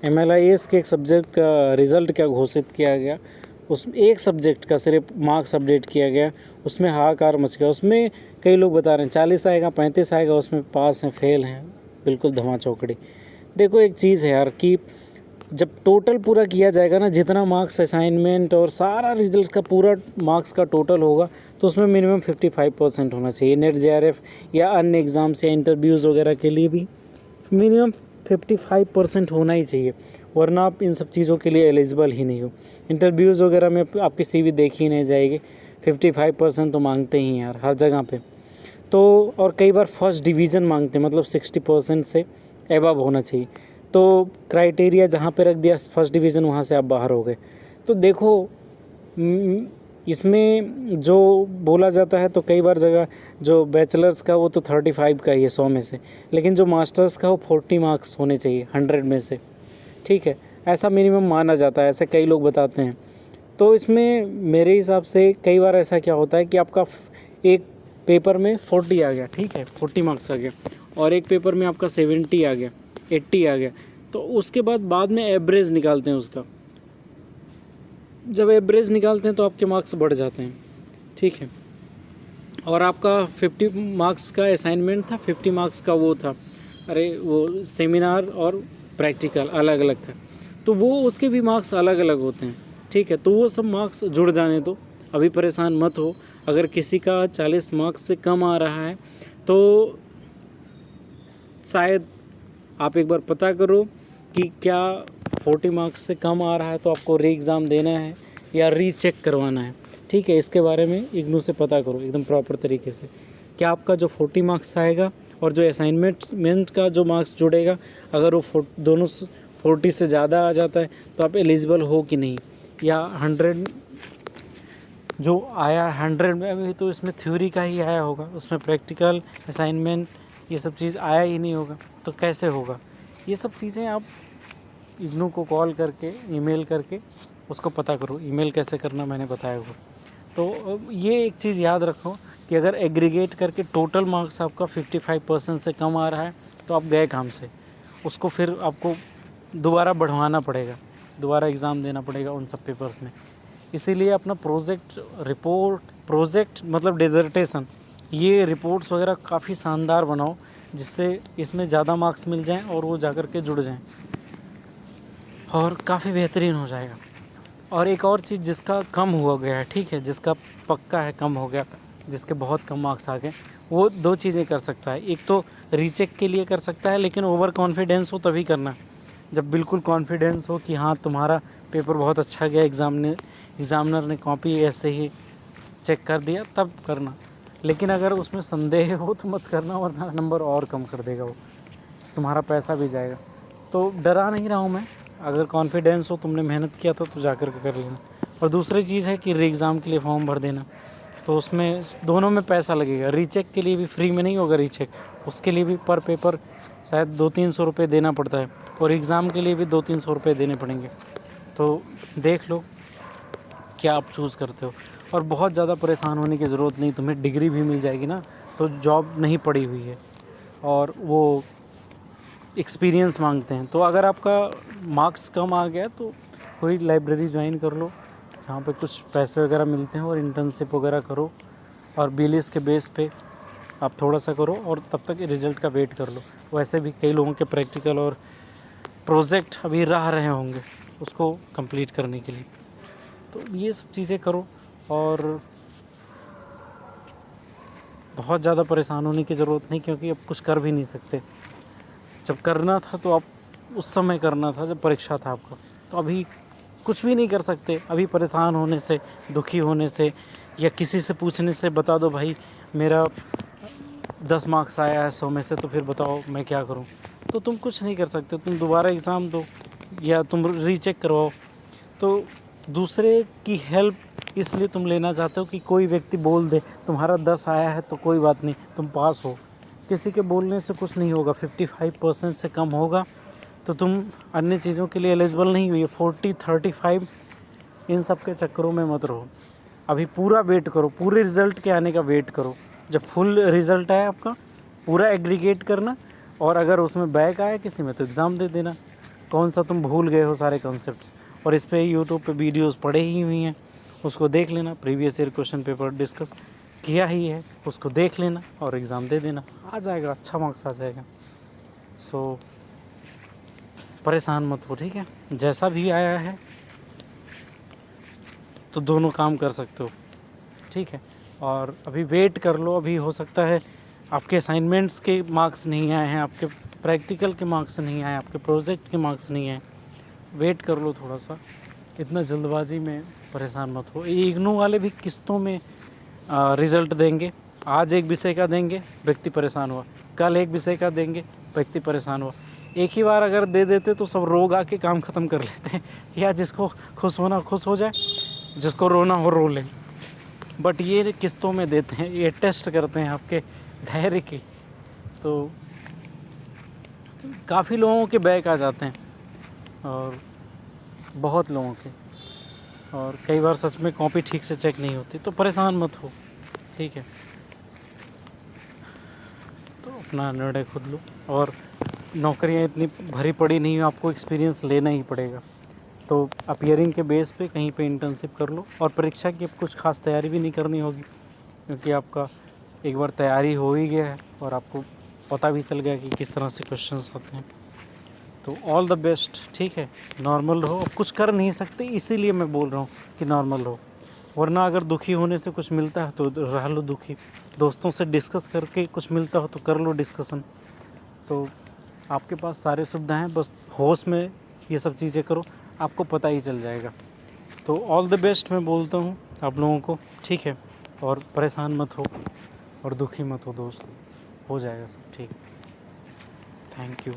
MLIS के एक subject का रिज़ल्ट क्या घोषित किया गया, उस एक सब्जेक्ट का सिर्फ मार्क्स अपडेट किया गया, उसमें हाहाकार मच गया। उसमें कई लोग बता रहे हैं 40 आएगा, 35 आएगा, उसमें पास हैं, फेल हैं, बिल्कुल धमाचौकड़ी। देखो एक चीज़ है यार कि जब टोटल पूरा किया जाएगा ना, जितना मार्क्स असाइनमेंट और सारा रिजल्ट का पूरा मार्क्स का टोटल होगा, तो उसमें मिनिमम 55% होना चाहिए। नेट JRF या अन्य एग्ज़ाम्स या इंटरव्यूज़ वगैरह के लिए भी मिनिमम 55% होना ही चाहिए, वरना आप इन सब चीज़ों के लिए एलिजिबल ही नहीं हो। इंटरव्यूज़ वगैरह में आपकी CV देखी नहीं जाएगी। 55% तो मांगते ही हैं यार हर जगह पे। तो और कई बार फर्स्ट डिवीज़न मांगते हैं, मतलब 60% से एबव होना चाहिए। तो क्राइटेरिया जहाँ पे रख दिया फर्स्ट डिवीज़न, वहाँ से आप बाहर हो गए। तो देखो इसमें जो बोला जाता है, तो कई बार जगह जो बैचलर्स का वो तो 35 का ही है 100 में से, लेकिन जो मास्टर्स का वो 40 मार्क्स होने चाहिए 100 में से, ठीक है, ऐसा मिनिमम माना जाता है, ऐसे कई लोग बताते हैं। तो इसमें मेरे हिसाब से कई बार ऐसा क्या होता है कि आपका एक पेपर में 40 आ गया, ठीक है, 40 मार्क्स आ गया, और एक पेपर में आपका 70 आ गया, 80 आ गया, तो उसके बाद में एवरेज निकालते हैं उसका। जब एवरेज निकालते हैं तो आपके मार्क्स बढ़ जाते हैं, ठीक है। और आपका 50 मार्क्स का असाइनमेंट था, 50 मार्क्स का वो था, अरे वो सेमिनार और प्रैक्टिकल अलग अलग था, तो वो उसके भी मार्क्स अलग अलग होते हैं, ठीक है। तो वो सब मार्क्स जुड़ जाने दो, अभी परेशान मत हो। अगर किसी का 40 मार्क्स से कम आ रहा है तो शायद आप एक बार पता करो कि क्या 40 मार्क्स से कम आ रहा है तो आपको री एग्ज़ाम देना है या रीचेक करवाना है, ठीक है। इसके बारे में इग्नू से पता करो एकदम प्रॉपर तरीके से, क्या आपका जो 40 मार्क्स आएगा और जो असाइनमेंट का जो मार्क्स जुड़ेगा, अगर वो दोनों 40 से ज़्यादा आ जाता है तो आप एलिजिबल हो कि नहीं, या 100 जो आया 100 में अभी तो इसमें थ्योरी का ही आया होगा, उसमें प्रैक्टिकल असाइनमेंट ये सब चीज़ आया ही नहीं होगा, तो कैसे होगा। ये सब चीज़ें आप इग्नू को कॉल करके, ईमेल करके उसको पता करो। ईमेल कैसे करना मैंने बताया होगा। तो ये एक चीज़ याद रखो कि अगर एग्रीगेट करके टोटल मार्क्स आपका 55% से कम आ रहा है तो आप गए काम से, उसको फिर आपको दोबारा बढ़वाना पड़ेगा, दोबारा एग्ज़ाम देना पड़ेगा उन सब पेपर्स में। इसीलिए अपना प्रोजेक्ट मतलब डिसर्टेशन, ये रिपोर्ट्स वगैरह काफ़ी शानदार बनाओ, जिससे इसमें ज़्यादा मार्क्स मिल जाएं और वो जा कर के जुड़ जाएं और काफ़ी बेहतरीन हो जाएगा। और एक और चीज़ जिसका कम हुआ गया है, ठीक है, जिसका पक्का है कम हो गया, जिसके बहुत कम मार्क्स आ गए, वो दो चीज़ें कर सकता है। एक तो रीचेक के लिए कर सकता है, लेकिन ओवर कॉन्फिडेंस हो तभी करना, जब बिल्कुल कॉन्फिडेंस हो कि हाँ तुम्हारा पेपर बहुत अच्छा गया, एग्ज़ामिनर ने कॉपी ऐसे ही चेक कर दिया, तब करना। लेकिन अगर उसमें संदेह हो तो मत करना, वरना नंबर और कम कर देगा वो, तुम्हारा पैसा भी जाएगा। तो डरा नहीं रहा हूँ मैं, अगर कॉन्फिडेंस हो, तुमने मेहनत किया था तो जा कर के कर लेना। और दूसरी चीज़ है कि री एग्ज़ाम के लिए फॉर्म भर देना, तो उसमें दोनों में पैसा लगेगा। रीचेक के लिए भी फ्री में नहीं होगा रीचेक, उसके लिए भी पर पेपर शायद 200-300 रुपये देना पड़ता है, और एग्ज़ाम के लिए भी 200-300 रुपये देने पड़ेंगे। तो देख लो क्या आप चूज़ करते हो। और बहुत ज़्यादा परेशान होने की ज़रूरत नहीं, तुम्हें डिग्री भी मिल जाएगी ना, तो जॉब नहीं पड़ी हुई है और वो एक्सपीरियंस मांगते हैं। तो अगर आपका मार्क्स कम आ गया तो कोई लाइब्रेरी ज्वाइन कर लो, जहाँ पे कुछ पैसे वगैरह मिलते हैं, और इंटर्नशिप वगैरह करो, और BLS के बेस पे आप थोड़ा सा करो, और तब तक रिज़ल्ट का वेट कर लो। वैसे भी कई लोगों के प्रैक्टिकल और प्रोजेक्ट अभी रहे होंगे उसको कंप्लीट करने के लिए। तो ये सब चीज़ें करो, और बहुत ज़्यादा परेशान होने की ज़रूरत नहीं, क्योंकि अब कुछ कर भी नहीं सकते। जब करना था तो आप उस समय करना था जब परीक्षा था आपका, तो अभी कुछ भी नहीं कर सकते। अभी परेशान होने से, दुखी होने से, या किसी से पूछने से बता दो भाई मेरा 10 मार्क्स आया है 100 में से, तो फिर बताओ मैं क्या करूं, तो तुम कुछ नहीं कर सकते। तुम दोबारा एग्ज़ाम दो या तुम रीचेक करवाओ। तो दूसरे की हेल्प इसलिए तुम लेना चाहते हो कि कोई व्यक्ति बोल दे तुम्हारा 10 आया है तो कोई बात नहीं, तुम पास हो। किसी के बोलने से कुछ नहीं होगा। 55% से कम होगा तो तुम अन्य चीज़ों के लिए एलिजिबल नहीं हुई। 40, 35 इन सब के चक्करों में मत रहो। अभी पूरा वेट करो, पूरे रिज़ल्ट के आने का वेट करो। जब फुल रिज़ल्ट आए आपका, पूरा एग्रीगेट करना, और अगर उसमें बैक आया किसी में तो एग्ज़ाम दे देना। कौन सा तुम भूल गए हो सारे कॉन्सेप्ट्स, और इस पे यूट्यूब पे वीडियोस पड़े ही हुई हैं, उसको देख लेना। Previous year question paper discuss किया ही है, उसको देख लेना और एग्ज़ाम दे देना, आ जाएगा, अच्छा मार्क्स आ जाएगा। सो परेशान मत हो, ठीक है। जैसा भी आया है तो दोनों काम कर सकते हो, ठीक है। और अभी वेट कर लो, अभी हो सकता है आपके असाइनमेंट्स के मार्क्स नहीं आए हैं, आपके प्रैक्टिकल के मार्क्स नहीं आए, आपके प्रोजेक्ट के मार्क्स नहीं आए, वेट कर लो थोड़ा सा, इतना जल्दबाजी में परेशान मत हो। ये इग्नू वाले भी किस्तों में रिज़ल्ट देंगे। आज एक विषय का देंगे, व्यक्ति परेशान हुआ, कल एक विषय का देंगे, व्यक्ति परेशान हुआ। एक ही बार अगर दे देते तो सब रोग आके काम ख़त्म कर लेते हैं, या जिसको खुश होना खुश हो जाए, जिसको रोना हो रो ले। बट ये किस्तों में देते हैं, ये टेस्ट करते हैं आपके धैर्य की। तो काफ़ी लोगों के बैक आ जाते हैं, और बहुत लोगों के, और कई बार सच में कॉपी ठीक से चेक नहीं होती, तो परेशान मत हो, ठीक है। तो अपना निर्णय खुद लो, और नौकरियां इतनी भरी पड़ी नहीं है, आपको एक्सपीरियंस लेना ही पड़ेगा। तो अपीयरिंग के बेस पे कहीं पे इंटर्नशिप कर लो, और परीक्षा की अब कुछ खास तैयारी भी नहीं करनी होगी, क्योंकि आपका एक बार तैयारी हो ही गया है और आपको पता भी चल गया कि किस तरह से क्वेश्चंस आते हैं। तो ऑल द बेस्ट, ठीक है। नॉर्मल रहो, अब कुछ कर नहीं सकते इसीलिए मैं बोल रहा हूँ कि नॉर्मल रहो, वरना अगर दुखी होने से कुछ मिलता है तो रह लो दुखी, दोस्तों से डिस्कस करके कुछ मिलता हो तो कर लो डिस्कशन। तो आपके पास सारे सुविधा हैं, बस होश में ये सब चीज़ें करो, आपको पता ही चल जाएगा। तो ऑल द बेस्ट मैं बोलता हूँ आप लोगों को, ठीक है। और परेशान मत हो और दुखी मत हो दोस्त, हो जाएगा सब ठीक। Thank you.